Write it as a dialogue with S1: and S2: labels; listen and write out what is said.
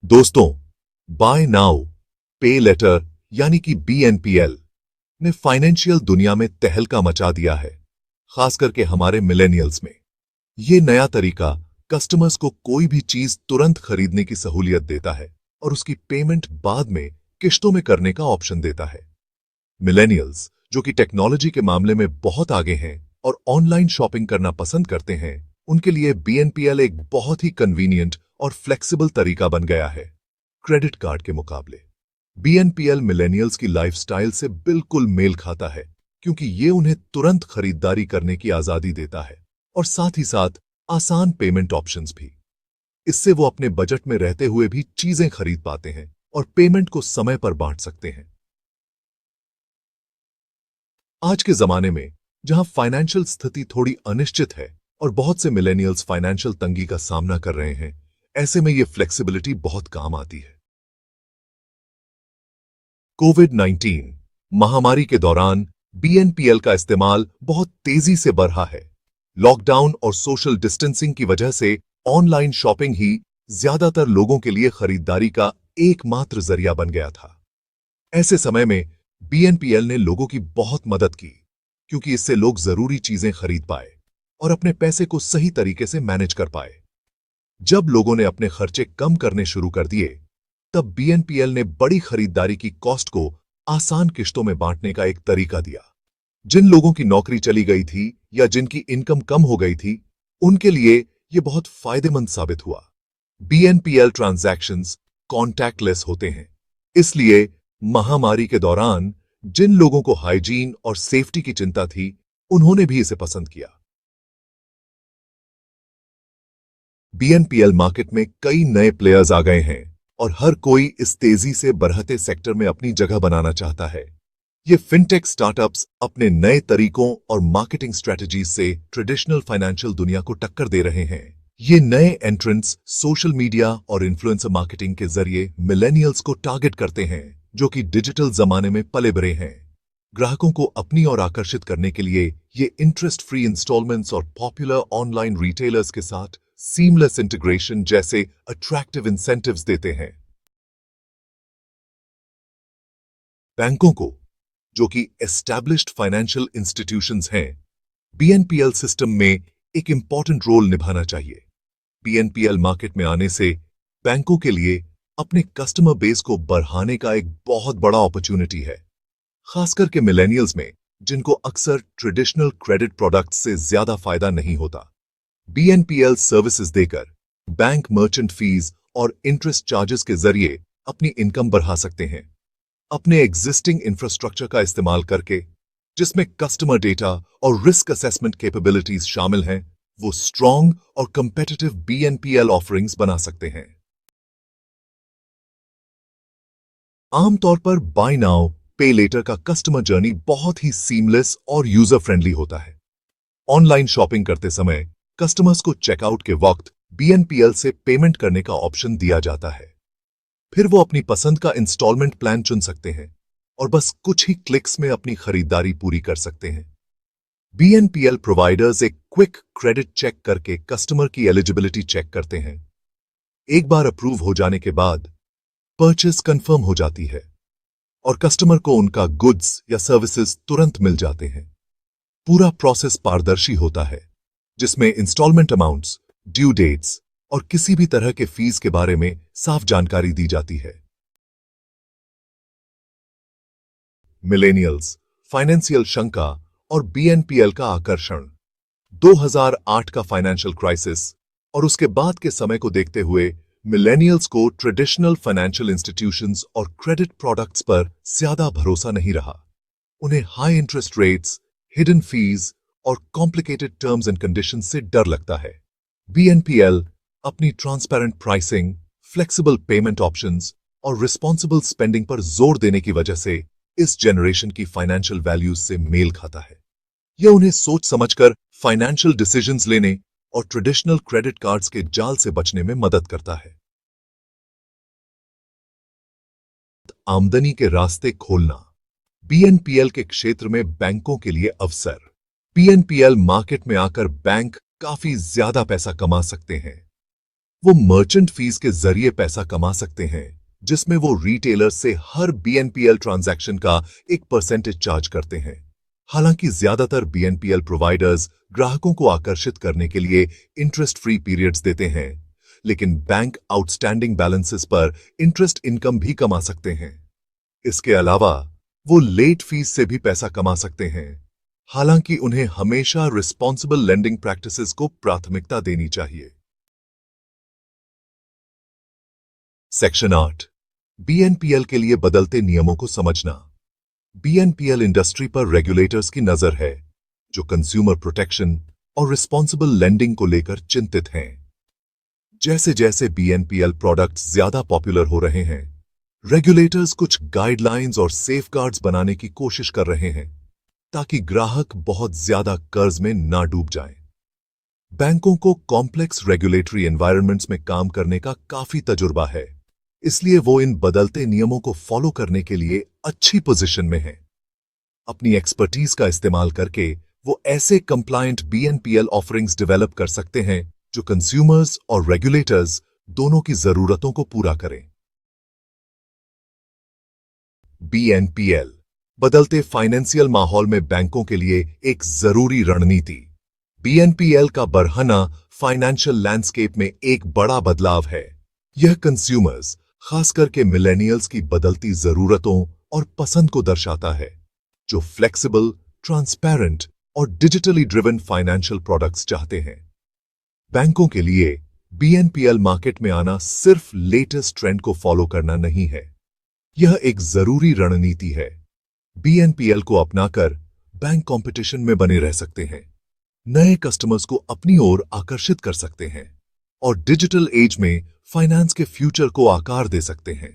S1: दोस्तों, bye now पे letter यानी कि बीएनपीएल ने फाइनेंशियल दुनिया में तहलका मचा दिया है, खास करके हमारे मिलेनियल्स में। ये नया तरीका कस्टमर्स को कोई भी चीज तुरंत खरीदने की सहूलियत देता है और उसकी पेमेंट बाद में किश्तों में करने का ऑप्शन देता है। मिलेनियल्स, जो कि टेक्नोलॉजी के मामले में बहुत आगे हैं और ऑनलाइन शॉपिंग करना पसंद करते हैं, उनके लिए बीएनपीएल एक बहुत ही कन्वीनियंट और फ्लेक्सिबल तरीका बन गया है। क्रेडिट कार्ड के मुकाबले बीएनपीएल मिलेनियल्स की लाइफस्टाइल से बिल्कुल मेल खाता है, क्योंकि ये उन्हें तुरंत खरीदारी करने की आजादी देता है और साथ ही साथ आसान पेमेंट ऑप्शंस भी। इससे वो अपने बजट में रहते हुए भी चीजें खरीद पाते हैं और पेमेंट को समय पर बांट सकते हैं। आज के जमाने में जहां फाइनेंशियल स्थिति थोड़ी अनिश्चित है और बहुत से मिलेनियल्स फाइनेंशियल तंगी का सामना कर रहे हैं, ऐसे में ये फ्लेक्सिबिलिटी बहुत काम आती है। कोविड-19 महामारी के दौरान बीएनपीएल का इस्तेमाल बहुत तेजी से बढ़ा है। लॉकडाउन और सोशल डिस्टेंसिंग की वजह से ऑनलाइन शॉपिंग ही ज्यादातर लोगों के लिए खरीदारी का एकमात्र जरिया बन गया था। ऐसे समय में बीएनपीएल ने लोगों की बहुत मदद की, क्योंकि इससे लोग जरूरी चीजें खरीद पाए और अपने पैसे को सही तरीके से मैनेज कर पाए। जब लोगों ने अपने खर्चे कम करने शुरू कर दिए, तब बीएनपीएल ने बड़ी खरीदारी की कॉस्ट को आसान किश्तों में बांटने का एक तरीका दिया। जिन लोगों की नौकरी चली गई थी या जिनकी इनकम कम हो गई थी, उनके लिए यह बहुत फायदेमंद साबित हुआ। बीएनपीएल ट्रांजैक्शंस कॉन्टैक्टलेस होते हैं, इसलिए महामारी के दौरान जिन लोगों को हाइजीन और सेफ्टी की चिंता थी, उन्होंने भी इसे पसंद किया। बीएनपीएल मार्केट में कई नए प्लेयर्स आ गए हैं और हर कोई इस तेजी से बढ़ते सेक्टर में अपनी जगह बनाना चाहता है। ये फिनटेक स्टार्टअप्स अपने नए तरीकों और मार्केटिंग स्ट्रेटजीज से ट्रेडिशनल फाइनेंशियल दुनिया को टक्कर दे रहे हैं। ये नए एंट्रेंट्स सोशल मीडिया और इन्फ्लुएंसर मार्केटिंग के जरिए मिलेनियल्स को टारगेट करते हैं, जो कि डिजिटल जमाने में पले बड़े हैं। ग्राहकों को अपनी ओर आकर्षित करने के लिए ये इंटरेस्ट फ्री इंस्टॉलमेंट्स और पॉपुलर ऑनलाइन रिटेलर्स के साथ सीमलेस इंटीग्रेशन जैसे अट्रैक्टिव इंसेंटिव्स देते हैं। बैंकों को, जो कि एस्टैब्लिश्ड फाइनेंशियल इंस्टीट्यूशंस हैं, बीएनपीएल सिस्टम में एक इंपॉर्टेंट रोल निभाना चाहिए। बीएनपीएल मार्केट में आने से बैंकों के लिए अपने कस्टमर बेस को बढ़ाने का एक बहुत बड़ा अपॉर्चुनिटी है, खासकर के मिलेनियल्स में, जिनको अक्सर ट्रेडिशनल क्रेडिट प्रोडक्ट्स से ज्यादा फायदा नहीं होता। बीएनपीएल सर्विसेज देकर बैंक मर्चेंट फीस और इंटरेस्ट चार्जेस के जरिए अपनी इनकम बढ़ा सकते हैं। अपने एग्जिस्टिंग इंफ्रास्ट्रक्चर का इस्तेमाल करके, जिसमें कस्टमर डेटा और रिस्क असेसमेंट कैपेबिलिटीज शामिल हैं, वो स्ट्रॉन्ग और कंपेटिटिव बीएनपीएल ऑफरिंग्स बना सकते हैं। आमतौर पर बाय नाउ पे लेटर का कस्टमर जर्नी बहुत ही सीमलेस और यूजर फ्रेंडली होता है। ऑनलाइन शॉपिंग करते समय कस्टमर्स को चेकआउट के वक्त बीएनपीएल से पेमेंट करने का ऑप्शन दिया जाता है। फिर वो अपनी पसंद का इंस्टॉलमेंट प्लान चुन सकते हैं और बस कुछ ही क्लिक्स में अपनी खरीदारी पूरी कर सकते हैं। बीएनपीएल प्रोवाइडर्स एक क्विक क्रेडिट चेक करके कस्टमर की एलिजिबिलिटी चेक करते हैं। एक बार अप्रूव हो जाने के बाद परचेज कंफर्म हो जाती है और कस्टमर को उनका गुड्स या सर्विसेज तुरंत मिल जाते हैं। पूरा प्रोसेस पारदर्शी होता है, जिसमें इंस्टॉलमेंट अमाउंट्स, ड्यू डेट्स और किसी भी तरह के फीस के बारे में साफ जानकारी दी जाती है। मिलेनियल्स, फाइनेंशियल शंका और बीएनपीएल का आकर्षण। 2008 का फाइनेंशियल क्राइसिस और उसके बाद के समय को देखते हुए मिलेनियल्स को ट्रेडिशनल फाइनेंशियल इंस्टीट्यूशंस और क्रेडिट प्रोडक्ट्स पर ज्यादा भरोसा नहीं रहा। उन्हें high interest rates, hidden fees और कॉम्प्लिकेटेड टर्म्स एंड कंडीशंस से डर लगता है। बीएनपीएल अपनी transparent pricing, flexible pavement options और रिस्पॉन्सिबल स्पेंडिंग पर जोर देने की वजह से इस जनरेशन की फाइनेंशियल वैल्यूज से मेल खाता है। यह उन्हें सोच समझकर फाइनेंशियल डिसीजंस लेने और ट्रेडिशनल क्रेडिट कार्ड्स के जाल से बचने में मदद करता है। आमदनी के रास्ते खोलना। बीएनपीएल के क्षेत्र में बैंकों के लिए अवसर। बीएनपीएल मार्केट में आकर बैंक काफी ज्यादा पैसा कमा सकते हैं। वो मर्चेंट फीस के जरिए पैसा कमा सकते हैं, जिसमें वो रिटेलर से हर बीएनपीएल ट्रांजैक्शन का एक परसेंटेज चार्ज करते हैं। हालांकि ज्यादातर बीएनपीएल प्रोवाइडर्स ग्राहकों को आकर्षित करने के लिए इंटरेस्ट फ्री पीरियड्स देते हैं, लेकिन बैंक आउटस्टैंडिंग बैलेंसेस पर इंटरेस्ट इनकम भी कमा सकते हैं। इसके अलावा वो लेट फीस से भी पैसा कमा सकते हैं, हालांकि उन्हें हमेशा रिस्पॉन्सिबल लेंडिंग प्रैक्टिसेस को प्राथमिकता देनी चाहिए। सेक्शन 8, बीएनपीएल के लिए बदलते नियमों को समझना। बीएनपीएल इंडस्ट्री पर रेगुलेटर्स की नजर है, जो कंज्यूमर प्रोटेक्शन और रिस्पॉन्सिबल लेंडिंग को लेकर चिंतित हैं। जैसे जैसे बीएनपीएल प्रोडक्ट्स ज्यादा पॉपुलर हो रहे हैं, रेगुलेटर्स कुछ गाइडलाइंस और सेफगार्ड्स बनाने की कोशिश कर रहे हैं, ताकि ग्राहक बहुत ज्यादा कर्ज में ना डूब जाएं। बैंकों को कॉम्प्लेक्स रेगुलेटरी एनवायरनमेंट्स में काम करने का काफी तजुर्बा है, इसलिए वो इन बदलते नियमों को फॉलो करने के लिए अच्छी पोजीशन में हैं। अपनी एक्सपर्टीज का इस्तेमाल करके वो ऐसे कंप्लायंट बीएनपीएल ऑफरिंग्स डेवलप कर सकते हैं जो कंज्यूमर्स और रेगुलेटर्स दोनों की जरूरतों को पूरा करें। बीएनपीएल बदलते फाइनेंशियल माहौल में बैंकों के लिए एक जरूरी रणनीति। बीएनपीएल का बरहना फाइनेंशियल लैंडस्केप में एक बड़ा बदलाव है। यह कंज्यूमर्स, खास करके मिलेनियल्स की बदलती जरूरतों और पसंद को दर्शाता है, जो फ्लेक्सिबल, ट्रांसपेरेंट और डिजिटली ड्रिवन फाइनेंशियल प्रोडक्ट्स चाहते हैं। बैंकों के लिए बीएनपीएल मार्केट में आना सिर्फ लेटेस्ट ट्रेंड को फॉलो करना नहीं है, यह एक जरूरी रणनीति है। बीएनपीएल को अपनाकर बैंक कंपटीशन में बने रह सकते हैं, नए कस्टमर्स को अपनी ओर आकर्षित कर सकते हैं और डिजिटल एज में फाइनेंस के फ्यूचर को आकार दे सकते हैं।